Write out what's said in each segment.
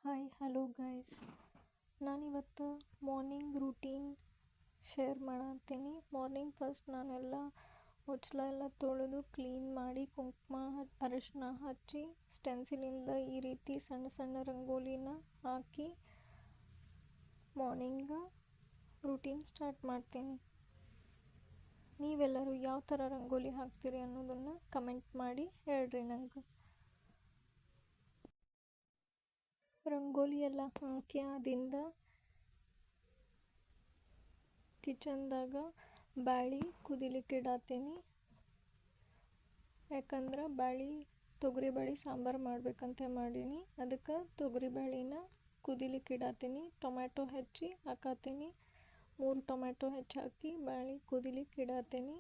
Hi hello guys, ನಾನಿವತ್ತು morning routine share ಮಾಡತ್ತೀನಿ. Morning first ನಾನೆಲ್ಲ ಹೊಚ್ಚಲ ಎಲ್ಲ ತೊಳೆದು ಕ್ಲೀನ್ ಮಾಡಿ ಕುಂಕುಮ ಅರಿಶಿನ ಹಚ್ಚಿ ಸ್ಟೆನ್ಸಿಲಿಂದ ಈ ರೀತಿ ಸಣ್ಣ ಸಣ್ಣ ರಂಗೋಲಿನ ಹಾಕಿ ಮಾರ್ನಿಂಗ್ ರೂಟೀನ್ ಸ್ಟಾರ್ಟ್ ಮಾಡ್ತೀನಿ. ನೀವೆಲ್ಲರೂ ಯಾವ ಥರ ರಂಗೋಲಿ ಹಾಕ್ತೀರಿ ಅನ್ನೋದನ್ನು ಕಮೆಂಟ್ ಮಾಡಿ ಹೇಳ್ರಿ ನಂಗೆ. ರಂಗೋಲಿ ಎಲ್ಲ ಹಾಕಿ ಆದಿಂದ ಕಿಚನ್ದಾಗ ಬ್ಯಾಳಿ ಕುದಿಲಿಕ್ಕೆ ಇಡತ್ತೀನಿ. ಯಾಕಂದ್ರೆ ತೊಗರಿ ಬೇಳೆ ಸಾಂಬಾರು ಮಾಡ್ಬೇಕಂತ ಮಾಡೀನಿ. ಅದಕ್ಕೆ ತೊಗರಿ ಬೇಳೆನ ಕುದಿಲಿಕ್ಕೆ ಇಡತ್ತೀನಿ. ಟೊಮ್ಯಾಟೊ ಹೆಚ್ಚಿ ಹಾಕತ್ತೀನಿ. 3 ಟೊಮ್ಯಾಟೊ ಹೆಚ್ಚಿ ಹಾಕಿ ಬ್ಯಾಳಿ ಕುದಿಲಿಕ್ಕೆ ಇಡತ್ತೀನಿ.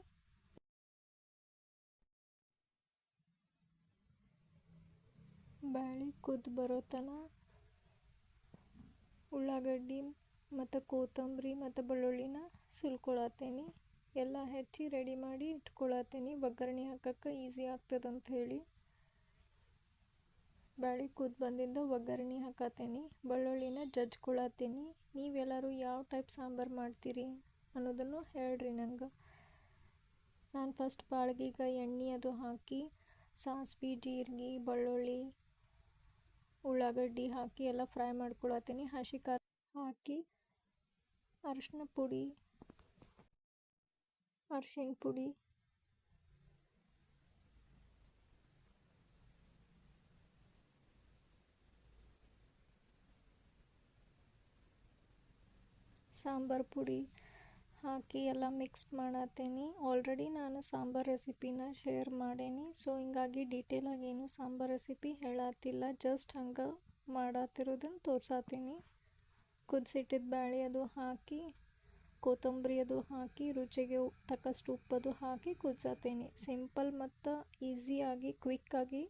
ಬ್ಯಾಳಿ ಕುದ್ದು ಬರೋ ತನಕ ಉಳ್ಳಾಗಡ್ಡಿ ಮತ್ತು ಕೊತ್ತಂಬರಿ ಮತ್ತು ಬೆಳ್ಳುಳ್ಳಿನ ಸುಲ್ಕೊಳತ್ತೀನಿ. ಎಲ್ಲ ಹೆಚ್ಚಿ ರೆಡಿ ಮಾಡಿ ಇಟ್ಕೊಳತ್ತೀನಿ. ಒಗ್ಗರಣೆ ಹಾಕಕ್ಕೆ ಈಸಿ ಆಗ್ತದಂತ ಹೇಳಿ ಬ್ಯಾಳಿ ಕುದ್ದು ಬಂದಿಂದ ಒಗ್ಗರಣೆ ಹಾಕತ್ತೀನಿ. ಬೆಳ್ಳುಳ್ಳಿನ ಜಜ್ಕೊಳತ್ತೀನಿ. ನೀವೆಲ್ಲರೂ ಯಾವ ಟೈಪ್ ಸಾಂಬಾರು ಮಾಡ್ತೀರಿ ಅನ್ನೋದನ್ನು ಹೇಳ್ರಿ ನಂಗೆ. ನಾನು ಫಸ್ಟ್ ಬಾಳ್ಗಿಗೆ ಎಣ್ಣೆ ಅದು ಹಾಕಿ ಸಾಸಿವೆ, ಜೀರಿಗೆ, ಬೆಳ್ಳುಳ್ಳಿ, ಉಳ್ಳಾಗಡ್ಡಿ ಹಾಕಿ ಎಲ್ಲ ಫ್ರೈ ಮಾಡ್ಕೊಳತ್ತೀನಿ. ಹಸಿ ಖಾರ ಹಾಕಿ ಅರಿಶಿನ ಪುಡಿ, ಅರಿಶಿನ ಪುಡಿ, ಸಾಂಬಾರು ಪುಡಿ ಹಾಕಿ ಎಲ್ಲ ಮಿಕ್ಸ್ ಮಾಡತ್ತೀನಿ. ಆಲ್ರೆಡಿ ನಾನು ಸಾಂಬಾರು ರೆಸಿಪಿನ ಶೇರ್ ಮಾಡೇನಿ. ಸೊ ಹಿಂಗಾಗಿ ಡೀಟೇಲಾಗಿ ಏನು ಸಾಂಬಾರು ರೆಸಿಪಿ ಹೇಳತ್ತಿಲ್ಲ, ಜಸ್ಟ್ ಹಂಗೆ ಮಾಡತ್ತಿರೋದನ್ನು ತೋರ್ಸತ್ತೀನಿ. ಕುದಿಸಿಟ್ಟಿದ್ದ ಬ್ಯಾಳಿ ಅದು ಹಾಕಿ ಕೊತ್ತಂಬರಿ ಅದು ಹಾಕಿ ರುಚಿಗೆ ತಕ್ಕಷ್ಟು ಉಪ್ಪದು ಹಾಕಿ ಕುದಿಸತ್ತೀನಿ. ಸಿಂಪಲ್ ಮತ್ತು ಈಸಿಯಾಗಿ ಕ್ವಿಕ್ಕಾಗಿ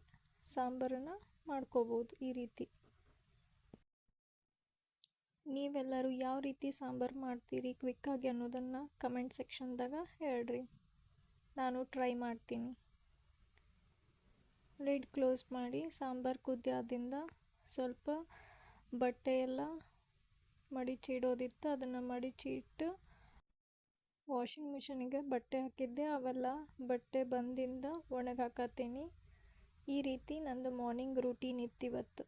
ಸಾಂಬಾರನ್ನು ಮಾಡ್ಕೋಬೋದು ಈ ರೀತಿ. ನೀವೆಲ್ಲರೂ ಯಾವ ರೀತಿ ಸಾಂಬಾರು ಮಾಡ್ತೀರಿ ಕ್ವಿಕ್ಕಾಗಿ ಅನ್ನೋದನ್ನು ಕಮೆಂಟ್ ಸೆಕ್ಷನ್ದಾಗ ಹೇಳ್ರಿ. ನಾನು ಟ್ರೈ ಮಾಡ್ತೀನಿ. ಲಿಡ್ ಕ್ಲೋಸ್ ಮಾಡಿ ಸಾಂಬಾರು ಕುದಿಯಾದಿಂದ ಸ್ವಲ್ಪ ಬಟ್ಟೆ ಎಲ್ಲ ಮಡಿಚಿಡೋದಿತ್ತು. ಅದನ್ನು ಮಡಿಚಿಟ್ಟು ವಾಷಿಂಗ್ ಮಿಷಿನಿಗೆ ಬಟ್ಟೆ ಹಾಕಿದ್ದೆ. ಅವೆಲ್ಲ ಬಟ್ಟೆ ಬಂದಿಂದ ಒಣಗಾಕತ್ತೀನಿ. ಈ ರೀತಿ ನಂದು ಮಾರ್ನಿಂಗ್ ರೂಟೀನ್ ಇತ್ತಿವತ್ತು.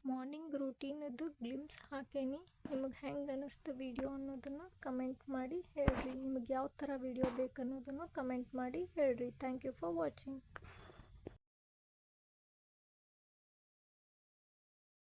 ಮಾರ್ನಿಂಗ್ ರೂಟೀನದು ಗ್ಲಿಮ್ಸ್ ಹಾಕೇನಿ. ನಿಮಗೆ ಹೆಂಗೆ ಅನ್ನಿಸ್ತು ವಿಡಿಯೋ ಅನ್ನೋದನ್ನು ಕಮೆಂಟ್ ಮಾಡಿ ಹೇಳ್ರಿ. ನಿಮಗೆ ಯಾವ ಥರ ವಿಡಿಯೋ ಬೇಕು ಅನ್ನೋದನ್ನು ಕಮೆಂಟ್ ಮಾಡಿ ಹೇಳ್ರಿ. Thank you for watching.